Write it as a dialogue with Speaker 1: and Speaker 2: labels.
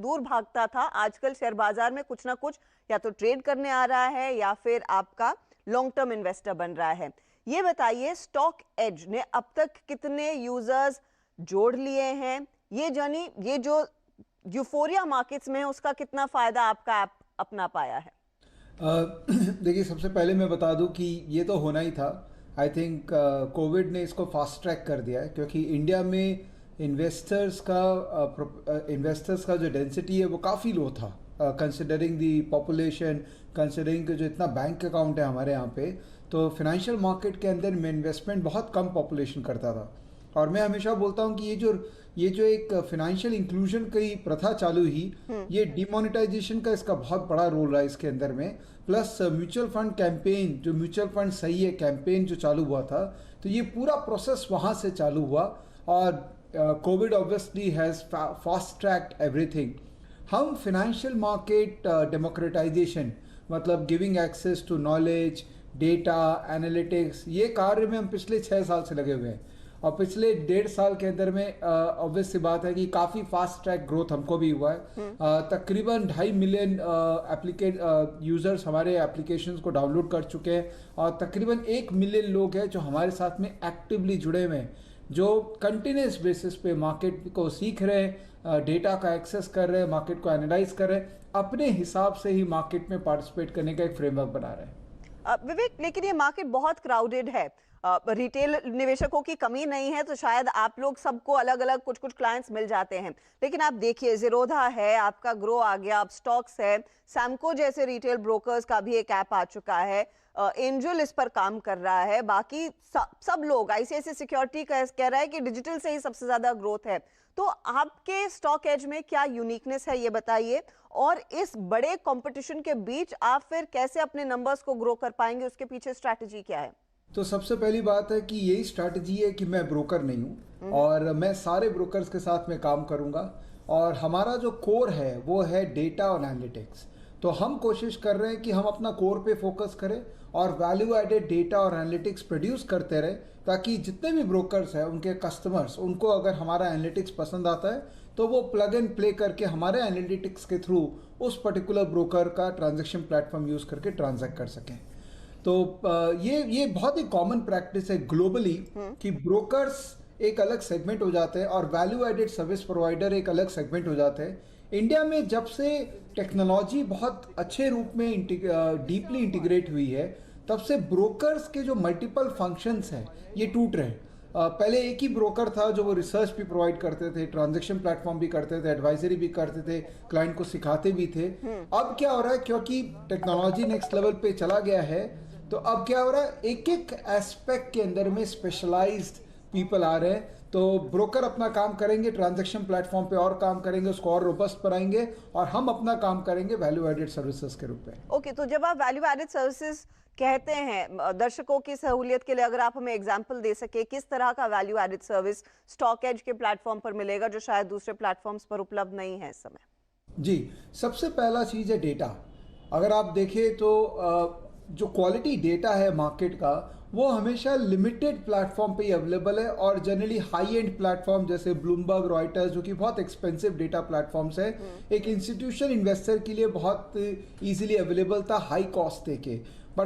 Speaker 1: दूर भागता था, आजकल शेयर बाजार में कुछ ना कुछ या तो ट्रेड करने आ रहा है या फिर आपका लॉन्ग टर्म इन्वेस्टर बन रहा है। ये बताइए, स्टॉक एज ने अब तक कितने यूजर्स जोड़ लिए हैं? ये जर्नी, ये जो यूफोरिया मार्केट्स में है, उसका कितना फायदा आपका ऐप अपना पाया है?
Speaker 2: देखिए, सबसे पहले मैं बता दूं कि ये तो होना ही था। आई थिंक कोविड ने इसको फास्ट ट्रैक कर दिया है, क्योंकि इंडिया में इन्वेस्टर्स का जो डेंसिटी है वो काफ़ी लो था, कंसिडरिंग दी पॉपुलेशन, कंसिडरिंग जो इतना बैंक अकाउंट है हमारे यहाँ पे। तो फिनेंशियल मार्केट के अंदर में इन्वेस्टमेंट बहुत कम पॉपुलेशन करता था। और मैं हमेशा बोलता हूँ कि ये जो एक फाइनेंशियल इंक्लूजन की प्रथा चालू ही, ये डिमोनेटाइजेशन का इसका बहुत बड़ा रोल रहा है इसके अंदर में। प्लस म्यूचुअल फंड कैंपेन, जो म्यूचुअल फंड सही है कैंपेन जो चालू हुआ था, तो ये पूरा प्रोसेस वहाँ से चालू हुआ। और Covid obviously has fast tracked everything. हम फिनेंशियल मार्केट डेमोक्रेटाइजेशन, मतलब giving access to knowledge, data, analytics, ये कार्य में हम पिछले 6 साल से लगे हुए हैं। और पिछले 1.5 साल के अंदर में ऑब्वियस सी बात है कि काफ़ी फास्ट ट्रैक ग्रोथ हमको भी हुआ है। तकरीबन 2.5 मिलियन यूज़र्स हमारे एप्लीकेशंस को डाउनलोड कर चुके हैं, और तकरीबन 1 मिलियन लोग हैं जो हमारे साथ में एक्टिवली जुड़े हुए हैं, जो कंटिन्यूस बेसिस पे मार्केट को सीख रहे हैं, डेटा का एक्सेस कर रहे हैं, मार्केट को एनालाइज कर रहे हैं, अपने हिसाब से ही मार्केट में पार्टिसिपेट करने का एक फ्रेमवर्क बना रहे हैं।
Speaker 1: विवेक, लेकिन ये मार्केट बहुत क्राउडेड है, रिटेल निवेशकों की कमी नहीं है, तो शायद आप लोग सबको अलग अलग कुछ कुछ क्लाइंट्स मिल जाते हैं। लेकिन आप देखिए, जीरोधा है, आपका ग्रो आ गया, अब स्टॉक्स है, सैमको जैसे रिटेल ब्रोकर्स का भी एक ऐप आ चुका है, एंजल इस पर काम कर रहा है, बाकी सब लोग, आईसीआईसीआई सिक्योरिटी कह रहा है कि डिजिटल से ही सबसे ज्यादा ग्रोथ है। तो आपके स्टॉक एज में क्या यूनिकनेस है, ये बताइए। और इस बड़े कंपटीशन के बीच आप फिर कैसे अपने नंबर्स को ग्रो कर पाएंगे, उसके पीछे स्ट्रैटेजी क्या है?
Speaker 2: तो सबसे पहली बात है कि यही स्ट्रैटेजी है कि मैं ब्रोकर नहीं हूँ, और मैं सारे ब्रोकर्स के साथ में काम करूँगा। और हमारा जो कोर है वो है डेटा और एनालिटिक्स। तो हम कोशिश कर रहे हैं कि हम अपना कोर पे फोकस करें और वैल्यू एडेड डेटा और एनालिटिक्स प्रोड्यूस करते रहें, ताकि जितने भी ब्रोकर्स हैं उनके कस्टमर्स, उनको अगर हमारा एनालिटिक्स पसंद आता है तो वो प्लग एंड प्ले करके हमारे एनालिटिक्स के थ्रू उस पर्टिकुलर ब्रोकर का ट्रांजैक्शन प्लेटफॉर्म यूज़ करके ट्रांजैक्ट कर सकें। तो ये बहुत ही कॉमन प्रैक्टिस है ग्लोबली कि ब्रोकर्स एक अलग सेगमेंट हो जाते हैं और वैल्यू एडेड सर्विस प्रोवाइडर एक अलग सेगमेंट हो जाते हैं। इंडिया में जब से टेक्नोलॉजी बहुत अच्छे रूप में डीपली इंटीग्रेट हुई है, तब से ब्रोकर्स के जो मल्टीपल फंक्शंस हैं ये टूट रहे हैं। पहले एक ही ब्रोकर था जो वो रिसर्च भी प्रोवाइड करते थे, ट्रांजैक्शन प्लेटफॉर्म भी करते थे, एडवाइजरी भी करते थे, क्लाइंट को सिखाते भी थे। अब क्या हो रहा है, क्योंकि टेक्नोलॉजी नेक्स्ट लेवल पे चला गया है, तो अब क्या हो रहा है, एक एक एस्पेक्ट के अंदर में स्पेशलाइज्ड पीपल आ रहे हैं। तो ब्रोकर अपना काम करेंगे, ट्रांजैक्शन प्लेटफॉर्म पे और काम करेंगे, उसको और रोबस्ट बनाएंगे, और हम अपना काम करेंगे वैल्यू एडेड सर्विसेज के रूप में।
Speaker 1: ओके, तो जब आप वैल्यू एडेड सर्विसेज कहते हैं, दर्शकों की सहूलियत के लिए अगर आप हमें एग्जांपल दे सके, किस तरह का value added service StockEdge के प्लेटफॉर्म पर मिलेगा जो शायद दूसरे प्लेटफॉर्म्स पर उपलब्ध नहीं है इस समय?
Speaker 2: जी, सबसे पहला चीज़ है डेटा। अगर आप देखें तो जो क्वालिटी डेटा है मार्केट का, वो हमेशा लिमिटेड प्लेटफॉर्म पे ही अवेलेबल है, और जनरली हाई एंड प्लेटफॉर्म जैसे ब्लूमबर्ग, रॉयटर्स, जो कि बहुत एक्सपेंसिव डेटा प्लेटफॉर्म्स है, एक इंस्टीट्यूशन इन्वेस्टर के लिए बहुत इजीली अवेलेबल था हाई कॉस्ट देके।